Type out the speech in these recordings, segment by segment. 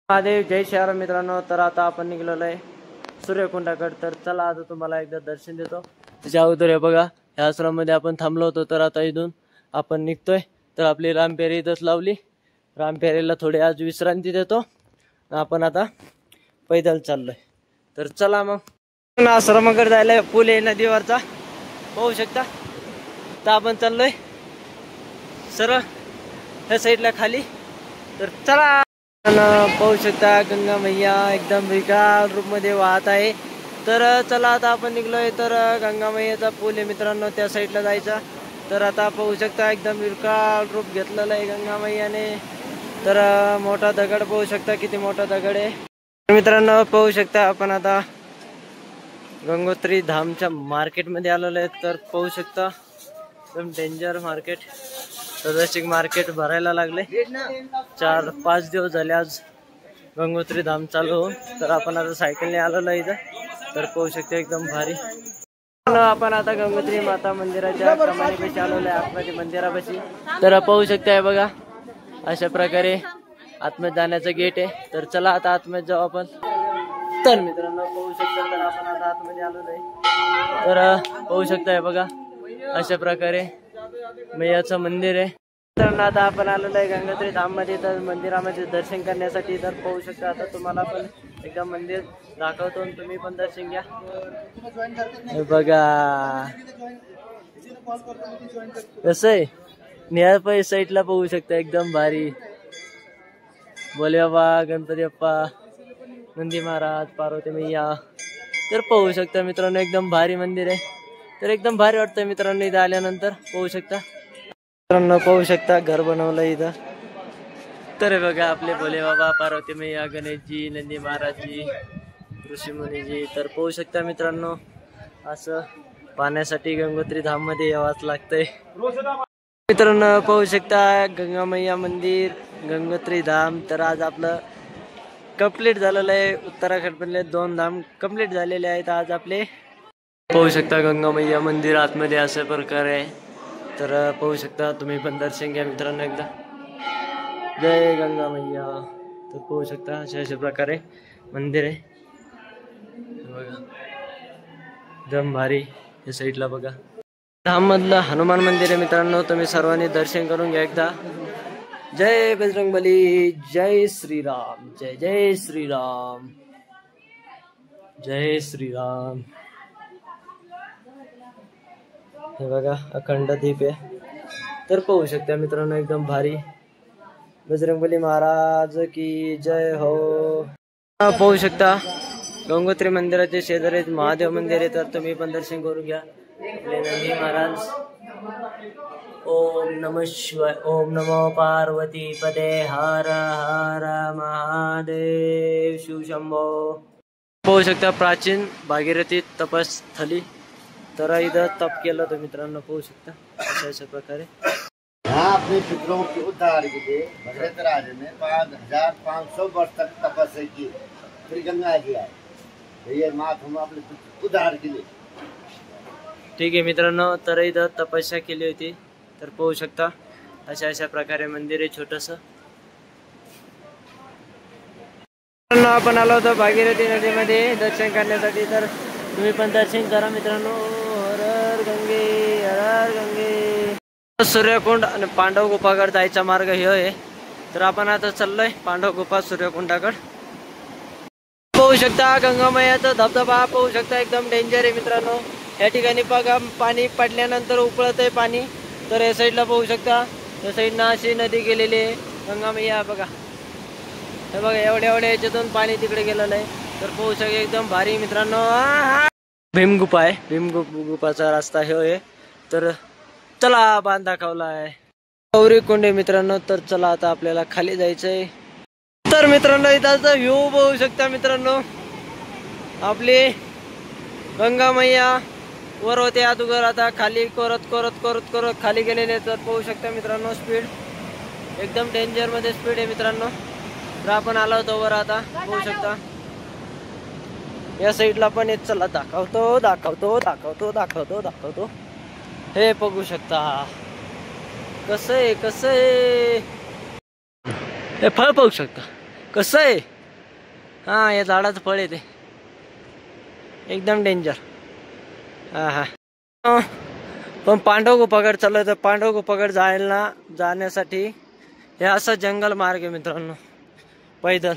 महादेव जय श्रीराम मित्रांनो. तर आता आपण निघलेलो आहे सूर्यकुंडाकडे. तर चला आता तुम्हाला एकदा दर्शन देतो. त्याच्या अगोदर हे बघा, या आश्रमामध्ये आपण थांबलो होतो. तर आता इथून आपण निघतोय. तर आपली रामपेरी इथंच लावली. रामपेरीला थोडी आज विश्रांती देतो. आपण आता पैदल चाललोय. तर चला मग आश्रमाकडे जायला पूल आहे नदीवरचा, पाहू शकता. तर आपण चाललोय सरळ ह्या साईडला खाली. तर चला. पाहू शकता गंगा मैया एकदम विकराळ रूप मध्ये वाहत आहे. तर चला आता आपण निघलोय. तर गंगा मैयाचा पूल आहे मित्रांनो, त्या साईडला जायचा. तर आता पाहू शकता एकदम विकराळ रूप घेतलेलं आहे गंगा मैयाने. तर मोठा दगड पाहू शकता, किती मोठा दगड आहे मित्रांनो. पाहू शकता आपण आता गंगोत्री धामच्या मार्केट मध्ये आलेलो आहे. तर पाहू शकता एकदम डेंजर मार्केट, सदशिक मार्केट भरायला लागले. 4-5 दिवस झाले आज गंगोत्री धाम चालू होऊन. तर आपण आता सायकलने आलेलो आहे इथं. तर पाहू शकता एकदम भारी. आपण आता गंगोत्री माता मंदिराच्या कमानीपाशी आलेलो आहे, आतमध्ये मंदिरापाशी. तर पाहू शकताय बघा, अशा प्रकारे आतमध्ये जाण्याचं गेट आहे. तर चला आता आतमध्ये जाऊ आपण. तर मित्रांनो पाहू शकता, तर आपण आता आतमध्ये आलेलो आहे. तर पाहू शकताय बघा, अशा प्रकारे मैयाचं मंदिर आहे. तर आता आपण आलेलो आहे गंगोत्री धाम मध्ये. तर मंदिरामध्ये दर्शन करण्यासाठी. तर पाहू शकता आता तुम्हाला पण एकदम मंदिर दाखवतो, तुम्ही पण दर्शन घ्या. बघा कसं आहे, नियर पै साईडला पाहू शकता एकदम भारी. बोले बाबा, गणपती बाप्पा, नंदी महाराज, पार्वती मैया. तर पाहू शकता मित्रांनो एकदम भारी मंदिर आहे. तर एकदम भारी वाटतं मित्रांनो इथं आल्यानंतर. पाहू शकता मित्रांनो, पाहू शकता घर बनवलं इथं. तर बघा आपले भोले बाबा, पार्वती मैया, गणेशजी, नंदी महाराजजी, ऋषीमुनीजी. तर पाहू शकता मित्रांनो, असं पाहण्यासाठी गंगोत्री धाम मध्ये यावंच लागतंय मित्रांनो. पाहू शकता गंगा मैया मंदिर, गंगोत्री धाम. तर आज आपलं कंप्लीट झालेलं आहे. उत्तराखंड मधले 2 धाम कंप्लीट झालेले आहेत आज आपले. पाहू शकता गंगा मैया मंदिर आतमध्ये अशा प्रकारे. तर पाहू शकता, तुम्ही पण दर्शन घ्या मित्रांनो एकदा. जय गंगा मैया. तर पाहू शकता अशा प्रकारे मंदिर आहे बघा, एकदम भारी. या साईडला बघा धाम मधलं हनुमान मंदिर आहे मित्रांनो. तुम्ही सर्वांनी दर्शन करून घ्या एकदा. जय बजरंगबली, जय श्रीराम, जय जय श्रीराम, जय श्रीराम. हे बघा अखंड दीप आहे. तर पाहू शकता मित्रांनो एकदम भारी. बजरंगबली महाराज की जय हो. पाहू शकता गंगोत्री मंदिराचे शेजारी महादेव मंदिर आहे. तर तुम्ही पण दर्शन करून घ्या. आपले नंदी महाराज. ओम नमः शिवाय. ओम नमो पार्वती पदे हर हर महादेव शिव शंभो. पाहू शकता प्राचीन भागीरथी तपस्थली. तर इधर तप केलं होतं मित्रांनो. पाहू शकता अशा प्रकारे. यहाँ अपने पितरों के उद्धार के लिए भगीरथ राज ने 5500 वर्ष तक तपस्या की, फिर गंगा जी आए. ये मात हम अपने उद्धार के लिए. ठीक आहे मित्रांनो, तर इथं तपस्या केली होती. तर पाहू शकता अशा प्रकारे मंदिर आहे छोटस. आपण आलो होतो भागीरथी नदीमध्ये दर्शन करण्यासाठी. तर तुम्ही पण दर्शन करा मित्रांनो. हर हर गंगे, हर हर गंगे. सूर्यकुंड आणि पांडव गुफाकडे जायचा मार्ग हे आहे. तर आपण आता चाललोय पांडव गुफा सूर्यकुंडाकडे. पाहू शकता गंगामयाचा धबधबा. पाहू शकता एकदम डेंजर आहे मित्रांनो. या ठिकाणी बघा पाणी पडल्यानंतर उकळत आहे पाणी. तर या साईडला पाहू शकता, या साईडनं अशी नदी गेलेली आहे गंगामैया. बघा हे बघा, एवढ्या याच्यातून पाणी तिकडे गेलेलं आहे. तर पाहू शकता एकदम भारी मित्रांनो. भीमगुफा आहे, भीमगुफाचा रस्ता हे आहे. तर चला बांध दाखवला आहे गौरी कुंड मित्रांनो. तर चला आता आपल्याला खाली जायचंय. तर मित्रांनो इथाचा व्ह्यू बघू शकता मित्रांनो. आपली गंगा मैया वर होते अगोदर, आता खाली करत करत करत करत खाली गेलेले. तर पाहू शकता मित्रांनो स्पीड एकदम डेंजर मध्ये स्पीड आहे मित्रांनो. तर आपण आलो होतो वर. आता पाहू शकता या साईडला पण येत. चला दाखवतो दाखवतो दाखवतो दाखवतो दाखवतो. हे बघू शकता कसं आहे, कसं आहे हे फळ पाहू शकता कसं आहे. हा या झाडाचं फळ आहे ते एकदम डेंजर. हा हा पण पांडव गुफागड चाललं तर पांडव गुफागड जाण्यासाठी हे असा जंगल मार्ग आहे मित्रांनो पैदल.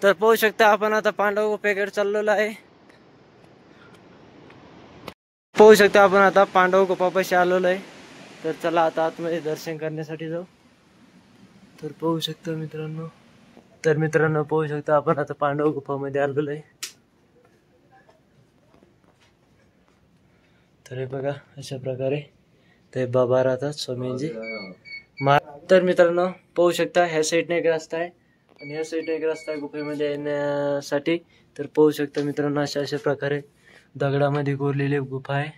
तर पाहू शकता आपण आता पांडव गुफेकडे चाललेलो आहे. पाहू शकता आपण आता पांडव गुफापाशी आलेलो आहे. तर चला आता आतमध्ये दर्शन करण्यासाठी जाऊ. तर पाहू शकता मित्रांनो. तर मित्रांनो पाहू शकता आपण आता पांडव गुफामध्ये आलेलो आहे. तर हे बघा अशा प्रकारे ते बाबा राहतात स्वामींची. तर मित्रांनो पाहू शकता ह्या साईडने एक रस्ता आहे आणि ह्या साईडने एक रस्ता आहे गुफेमध्ये येण्यासाठी. तर पाहू शकता मित्रांनो अशा प्रकारे दगडामध्ये कोरलेली गुफा आहे.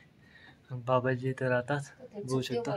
बाबाजी इथे राहतात बघू शकता.